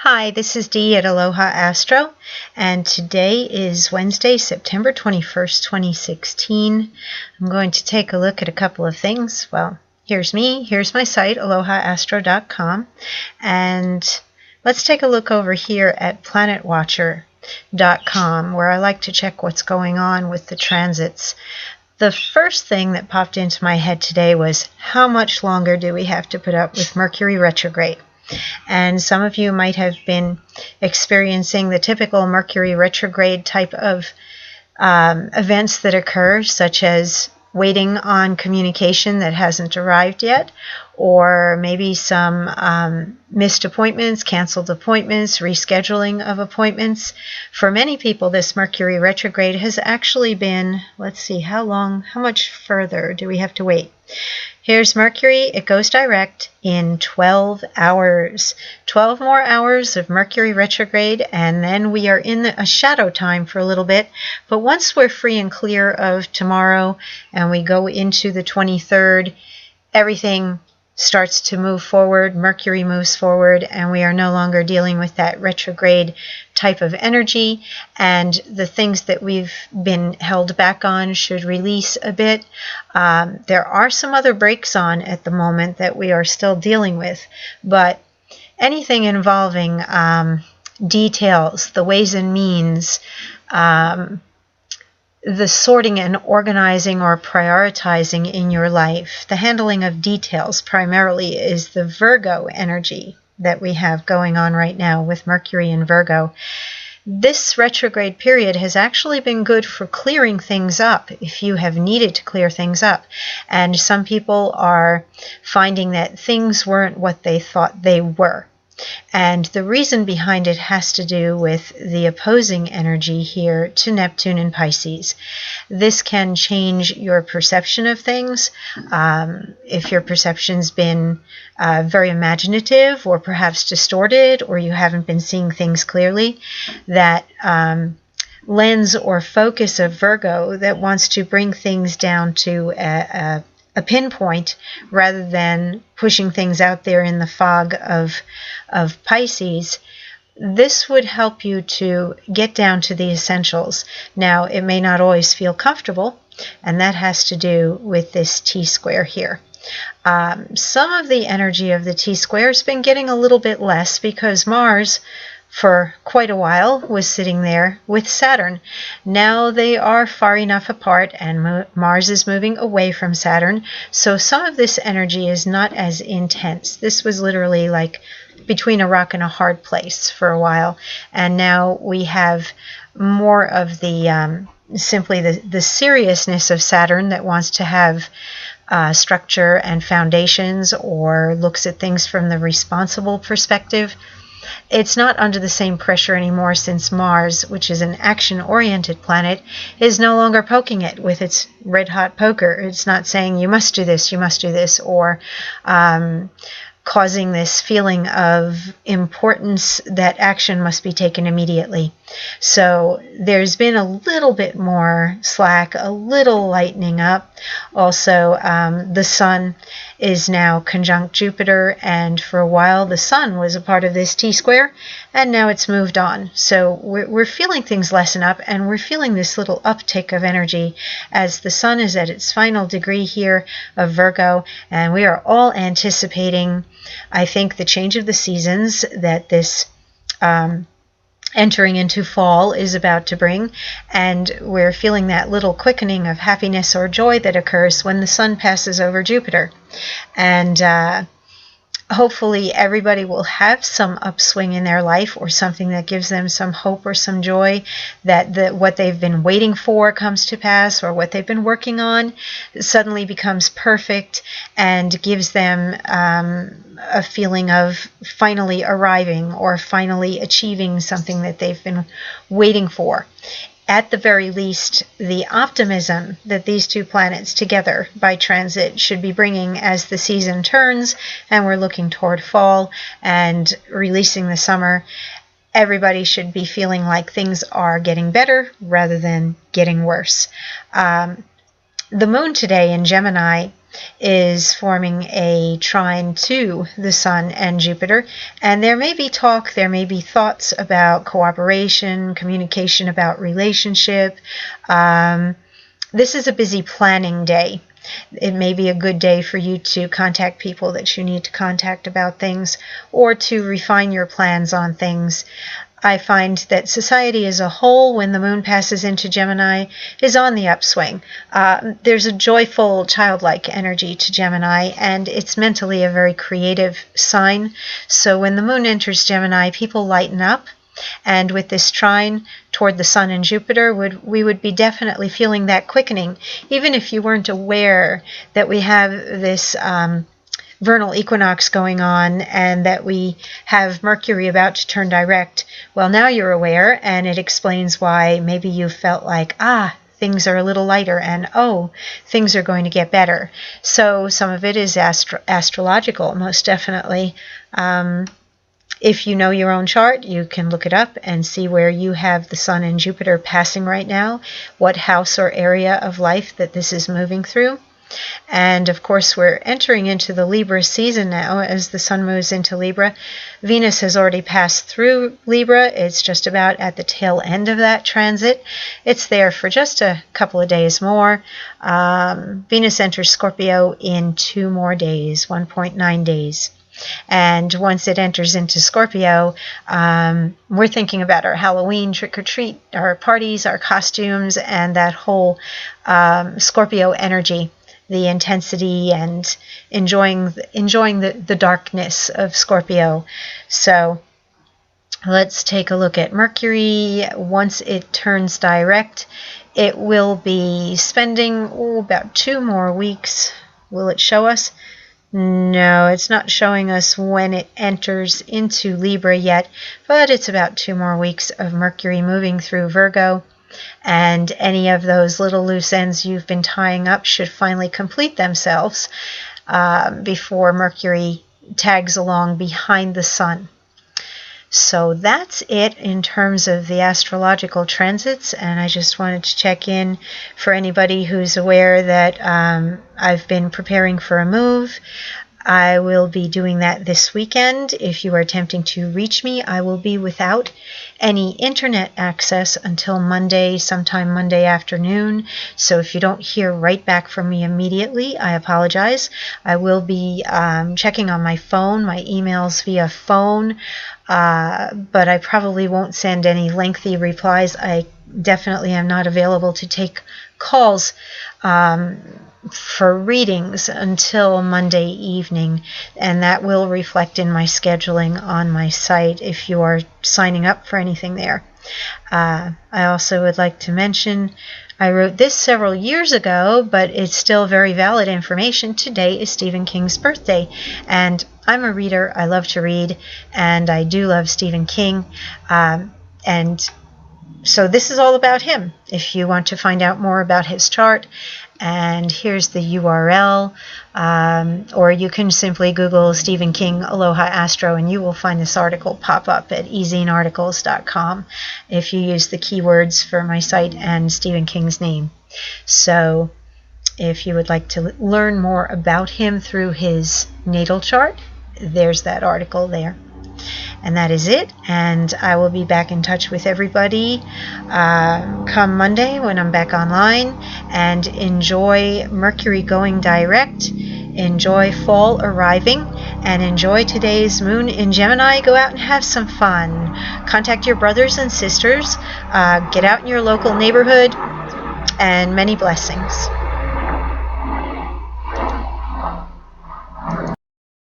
Hi, this is Dee at Aloha Astro, and today is Wednesday, September 21st, 2016. I'm going to take a look at a couple of things. Well, here's me, here's my site, alohaastro.com, and let's take a look over here at planetwatcher.com, where I like to check what's going on with the transits. The first thing that popped into my head today was, how much longer do we have to put up with Mercury retrograde? And some of you might have been experiencing the typical Mercury retrograde type of events that occur, such as waiting on communication that hasn't arrived yet, or maybe some missed appointments, canceled appointments, rescheduling of appointments. For many people, this Mercury retrograde has actually been, let's see, how much further do we have to wait? Here's Mercury. It goes direct in 12 hours. 12 more hours of Mercury retrograde, and then we are in a shadow time for a little bit. But once we're free and clear of tomorrow and we go into the 23rd, everything starts to move forward. Mercury moves forward, and we are no longer dealing with that retrograde type of energy, and the things that we've been held back on should release a bit. There are some other brakes on at the moment that we are still dealing with, but anything involving details, the ways and means, the sorting and organizing or prioritizing in your life, the handling of details primarily, is the Virgo energy that we have going on right now with Mercury in Virgo. This retrograde period has actually been good for clearing things up if you have needed to clear things up. And some people are finding that things weren't what they thought they were. And the reason behind it has to do with the opposing energy here to Neptune and Pisces. This can change your perception of things. If your perception's been very imaginative or perhaps distorted, or you haven't been seeing things clearly, that lens or focus of Virgo that wants to bring things down to a pinpoint rather than pushing things out there in the fog of Pisces, this would help you to get down to the essentials. Now, it may not always feel comfortable, and that has to do with this T-square here. Some of the energy of the T-square has been getting a little bit less because Mars, for quite a while, was sitting there with Saturn. Now they are far enough apart, and Mars is moving away from Saturn, so some of this energy is not as intense. This was literally like between a rock and a hard place for a while, and now we have more of the simply the seriousness of Saturn that wants to have structure and foundations, or looks at things from the responsible perspective. It's not under the same pressure anymore, since Mars, which is an action-oriented planet, is no longer poking it with its red-hot poker. It's not saying you must do this, or causing this feeling of importance that action must be taken immediately. So there's been a little bit more slack, a little lightening up. Also, the Sun is now conjunct Jupiter, and for a while the Sun was a part of this T-square, and now it's moved on. So we're feeling things lessen up, and we're feeling this little uptick of energy as the Sun is at its final degree here of Virgo, and we are all anticipating, I think, the change of the seasons that this entering into fall is about to bring, and we're feeling that little quickening of happiness or joy that occurs when the Sun passes over Jupiter. And hopefully everybody will have some upswing in their life, or something that gives them some hope or some joy that what they've been waiting for comes to pass, or what they've been working on suddenly becomes perfect and gives them a feeling of finally arriving or finally achieving something that they've been waiting for. At the very least, the optimism that these two planets together by transit should be bringing as the season turns and we're looking toward fall and releasing the summer, everybody should be feeling like things are getting better rather than getting worse. The moon today in Gemini is forming a trine to the Sun and Jupiter, and there may be talk, there may be thoughts about cooperation, communication about relationship. This is a busy planning day. It may be a good day for you to contact people that you need to contact about things, or to refine your plans on things. I find that society as a whole, when the moon passes into Gemini, is on the upswing. There's a joyful, childlike energy to Gemini, and it's mentally a very creative sign. So when the moon enters Gemini, people lighten up. And with this trine toward the Sun and Jupiter, we would be definitely feeling that quickening, even if you weren't aware that we have this vernal equinox going on and that we have Mercury about to turn direct. Well, now you're aware, and it explains why maybe you felt like, things are a little lighter, and things are going to get better. So some of it is astrological, most definitely. If you know your own chart, you can look it up and see where you have the Sun and Jupiter passing right now, what house or area of life that this is moving through. And of course, we're entering into the Libra season now as the Sun moves into Libra. Venus has already passed through Libra. It's just about at the tail end of that transit. It's there for just a couple of days more. Venus enters Scorpio in 2 more days, 1.9 days. And once it enters into Scorpio, we're thinking about our Halloween trick-or-treat, our parties, our costumes, and that whole Scorpio energy, the intensity and enjoying the darkness of Scorpio. So let's take a look at Mercury. Once it turns direct, it will be spending about 2 more weeks. Will it show us? No, it's not showing us when it enters into Libra yet, but it's about 2 more weeks of Mercury moving through Virgo, and any of those little loose ends you've been tying up should finally complete themselves before Mercury tags along behind the Sun. So that's it in terms of the astrological transits, and I just wanted to check in for anybody who's aware that I've been preparing for a move. I will be doing that this weekend. If you are attempting to reach me, I will be without any internet access until Monday, sometime Monday afternoon. So if you don't hear right back from me immediately, I apologize. I will be checking on my phone, my emails via phone, but I probably won't send any lengthy replies. I definitely am not available to take calls for readings until Monday evening, and that will reflect in my scheduling on my site if you are signing up for anything there. I also would like to mention, I wrote this several years ago, but it's still very valid information. Today is Stephen King's birthday, and I'm a reader. I love to read, and I do love Stephen King, and so this is all about him. If you want to find out more about his chart, and here's the URL, or you can simply Google Stephen King Aloha Astro, and you will find this article pop up at ezinearticles.com if you use the keywords for my site and Stephen King's name. So if you would like to learn more about him through his natal chart, there's that article there. And that is it, and I will be back in touch with everybody come Monday when I'm back online. And enjoy Mercury going direct, enjoy fall arriving, and enjoy today's moon in Gemini. Go out and have some fun. Contact your brothers and sisters, get out in your local neighborhood, and many blessings.